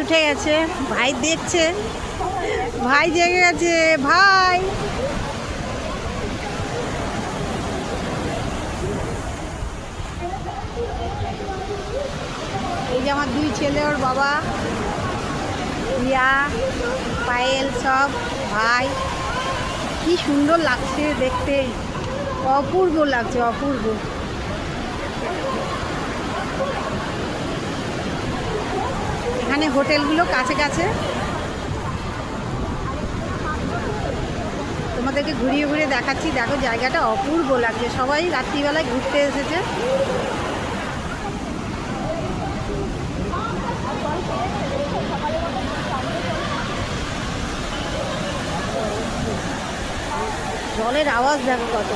উঠে গেছে, ভাই দেখছে, ভাই জেগে গেছে। ভাই এই যে আমার দুই ছেলে, ওর বাবা, রিয়া, পায়েল, সব ভাই। কি সুন্দর লাগছে দেখতে, অপূর্ব লাগছে, অপূর্ব। এখানে হোটেলগুলো কাছে কাছে, তোমাদেরকে ঘুরিয়ে ঘুরিয়ে দেখাচ্ছি। দেখো জায়গাটা অপূর্ব লাগছে, সবাই রাত্রিবেলায় ঘুরতে এসেছে। জলের আওয়াজ দেখো কত।